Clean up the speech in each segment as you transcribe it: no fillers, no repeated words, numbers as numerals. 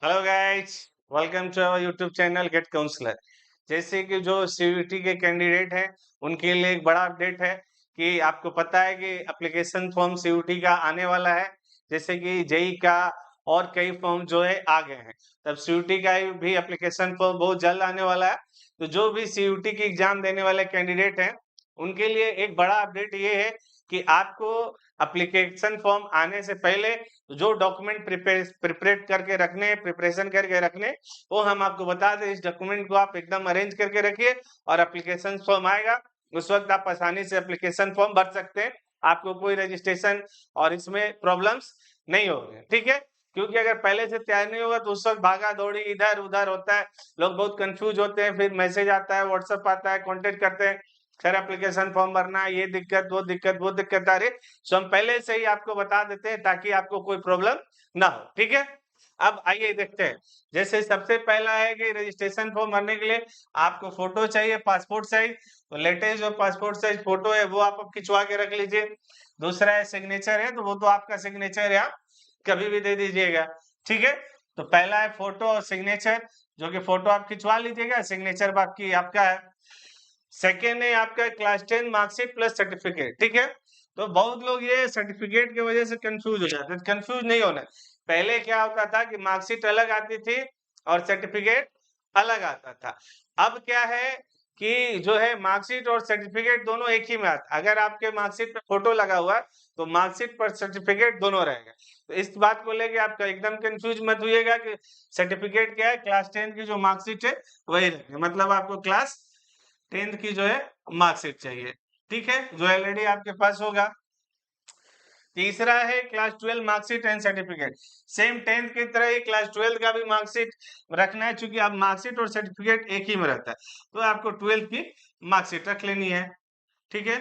Hello guys, welcome to our YouTube channel get counsellor. जैसे कि जो सीयूईटी के कैंडिडेट हैं उनके लिए एक बड़ा अपडेट है कि आपको पता है कि एप्लीकेशन फॉर्म सीयूईटी का आने वाला है। जैसे कि जेई का और कई फॉर्म जो है आ गए हैं, तब सीयूईटी का भी एप्लीकेशन फॉर्म बहुत जल्द आने वाला है। तो जो भी सीयूईटी की एग्जाम देने वाले कैंडिडेट हैं उनके लिए एक बड़ा अपडेट ये है कि आपको एप्लीकेशन फॉर्म आने से पहले जो डॉक्यूमेंट प्रिपरेट करके रखने प्रिपरेशन करके रखने वो हम आपको बता दें। इस डॉक्यूमेंट को आप एकदम अरेंज करके रखिए और एप्लीकेशन फॉर्म आएगा उस वक्त आप आसानी से एप्लीकेशन फॉर्म भर सकते हैं। आपको कोई रजिस्ट्रेशन और इसमें प्रॉब्लम्स नहीं होंगे, ठीक है। क्योंकि अगर पहले से तैयार नहीं होगा तो उस वक्त भागा दौड़ी इधर उधर होता है, लोग बहुत कंफ्यूज होते हैं, फिर मैसेज आता है, व्हाट्सएप आता है, कांटेक्ट करते हैं, सर एप्लीकेशन फॉर्म भरना है, ये दिक्कत वो दिक्कत वो दिक्कत आ रही। सो हम पहले से ही आपको बता देते हैं ताकि आपको कोई प्रॉब्लम ना हो, ठीक है। अब आइए देखते हैं। जैसे सबसे पहला है कि रजिस्ट्रेशन फॉर्म भरने के लिए आपको फोटो चाहिए, पासपोर्ट साइज। तो लेटेस्ट जो पासपोर्ट साइज फोटो है वो आप खिंचवा के रख लीजिए। दूसरा है सिग्नेचर है, तो वो तो आपका सिग्नेचर है, आप कभी भी दे दीजिएगा, ठीक है। तो पहला है फोटो और सिग्नेचर, जो कि फोटो आप खिंचवा लीजिएगा, सिग्नेचर बाकी आपका है। सेकेंड है आपका क्लास 10 मार्कशीट प्लस सर्टिफिकेट, ठीक है। तो बहुत लोग ये सर्टिफिकेट की वजह से कंफ्यूज हो जाते हैं, कंफ्यूज नहीं होना। पहले क्या होता था कि मार्कशीट अलग आती थी और सर्टिफिकेट अलग आता था। अब क्या है कि जो है मार्कशीट और सर्टिफिकेट दोनों एक ही में आता। अगर आपके मार्कशीट पे फोटो लगा हुआ है तो मार्कशीट पर सर्टिफिकेट दोनों रहेगा। तो इस बात को लेके आपका एकदम कंफ्यूज मत होइएगा कि सर्टिफिकेट क्या है, क्लास 10 की जो मार्कशीट है वही रहेगा, मतलब आपको क्लास 10th की जो है मार्कशीट चाहिए, ठीक है, जो ऑलरेडी आपके पास होगा। तीसरा है class 12 marksheet and certificate. Same 10th की तरह ही क्लास 12 का भी मार्कशीट रखना है, क्योंकि अब मार्कशीट और सर्टिफिकेट एक ही में रहता है। तो आपको 12th की मार्कशीट रख लेनी है, ठीक है।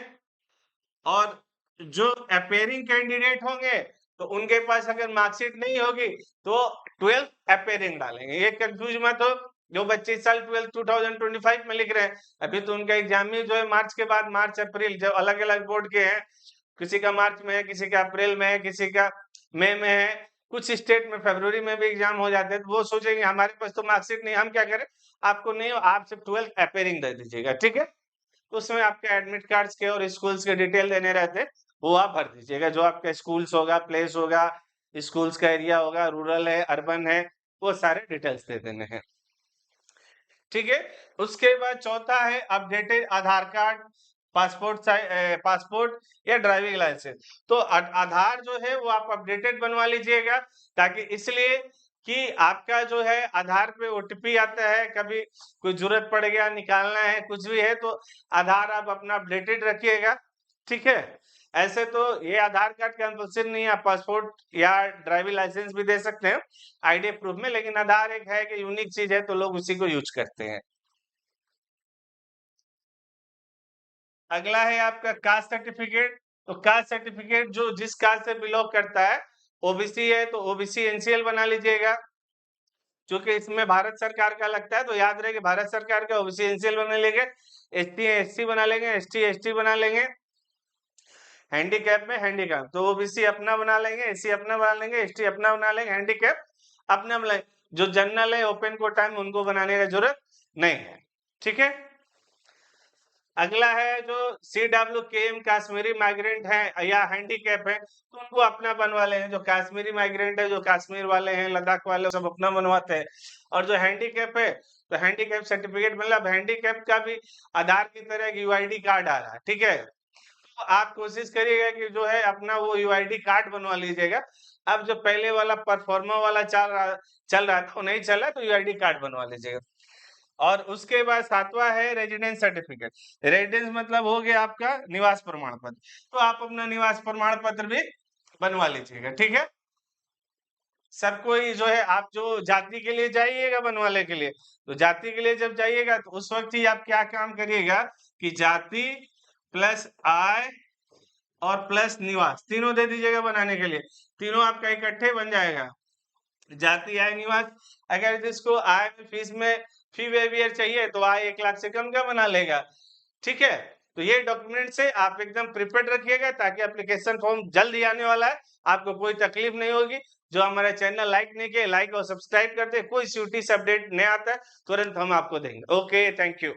और जो अपेयरिंग कैंडिडेट होंगे तो उनके पास अगर मार्कशीट नहीं होगी तो 12th अपेयरिंग डालेंगे। ये कंफ्यूज मत हो। जो बच्चे इस साल 12th 2025 में लिख रहे हैं, अभी तो उनका एग्जाम ही जो है मार्च के बाद, मार्च अप्रैल, जो अलग अलग बोर्ड के हैं, किसी का मार्च में है, किसी का अप्रैल में है, किसी का मई में है, कुछ स्टेट में फरवरी में भी एग्जाम हो जाते हैं। तो वो सोचेंगे हमारे पास तो मार्कशीट नहीं, हम क्या करें। आपको नहीं हो, आप सिर्फ 12th अपेयरिंग दे दीजिएगा, ठीक है। तो उसमें आपके एडमिट कार्ड्स के और स्कूल्स के डिटेल देने रहते हैं, वो आप भर दीजिएगा। जो आपका स्कूल्स होगा, प्लेस होगा, स्कूल्स का एरिया होगा, रूरल है, अर्बन है, वो सारे डिटेल्स दे देने हैं, ठीक है। उसके बाद चौथा है अपडेटेड आधार कार्ड, पासपोर्ट या ड्राइविंग लाइसेंस। तो आधार जो है वो आप अपडेटेड बनवा लीजिएगा, ताकि इसलिए कि आपका जो है आधार पे ओटीपी आता है, कभी कोई जरूरत पड़ गया, निकालना है, कुछ भी है, तो आधार आप अपना अपडेटेड रखिएगा, ठीक है। ऐसे तो ये आधार कार्ड कंपल्सरी नहीं है, आप पासपोर्ट या ड्राइविंग लाइसेंस भी दे सकते हैं आईडी प्रूफ में, लेकिन आधार एक है कि यूनिक चीज है तो लोग उसी को यूज करते हैं। अगला है आपका कास्ट सर्टिफिकेट। तो कास्ट सर्टिफिकेट जो जिस कास्ट से बिलोंग करता है, ओबीसी है तो ओबीसी एनसीएल बना लीजिएगा। क्योंकि इसमें भारत सरकार का लगता है, तो याद रहे कि भारत सरकार का ओबीसी एनसीएल बना लेंगे, एसटी एससी बना लेंगे, एसटी एसटी बना लेंगे, हैंडीकैप में हैंडीकैप तो ओबीसी अपना बना लेंगे, एससी अपना बना लेंगे, एसटी अपना बना लेंगे, हैंडीकैप अपना बना लेंगे। जो जनरल है ओपन कोटा में उनको बनाने की जरूरत नहीं है, ठीक है। अगला है जो CWKM कश्मीरी माइग्रेंट है या हैंडीकैप है, तो उनको अपना बनवा लें। जो कश्मीरी माइग्रेंट है, जो कश्मीर वाले हैं, लद्दाख वाले, सब अपना बनवाते हैं। और जो हैंडीकैप है तो हैंडीकैप सर्टिफिकेट, मतलब हैंडीकैप का भी आधार की तरह यूआईडी कार्ड आ रहा है, ठीक है। तो आप कोशिश करिएगा कि जो है अपना वो यूआईडी कार्ड बनवा लीजिएगा। अब जो पहले वाला परफॉर्मा वाला चल रहा था वो नहीं चला, तो यूआईडी कार्ड बनवा लीजिएगा। और उसके बाद सातवां है रेजिडेंस सर्टिफिकेट। रेजिडेंस मतलब हो गया आपका निवास प्रमाण पत्र, तो आप अपना निवास प्रमाण पत्र भी बनवा लीजिएगा, ठीक है। सब कोई जो है, आप जो जाति के लिए जाइएगा बनवाने के लिए, तो जाति के लिए जब जाइएगा तो उस वक्त ही आप क्या काम करिएगा कि जाति प्लस आय और प्लस निवास तीनों दे दीजिएगा बनाने के लिए। तीनों आपका इकट्ठे बन जाएगा, जाति आय निवास। अगर जिसको आय में फीस में फी वेवियर चाहिए तो आय 1 लाख से कम का बना लेगा, ठीक है। तो ये डॉक्यूमेंट से आप एकदम प्रिपेयर्ड रखिएगा, ताकि एप्लीकेशन फॉर्म जल्द ही आने वाला है, आपको कोई तकलीफ नहीं होगी। जो हमारा चैनल लाइक नहीं किया, लाइक और सब्सक्राइब कर दे। कोई सीयूटी से अपडेट नया आता है तुरंत हम आपको देंगे। Okay, thank you.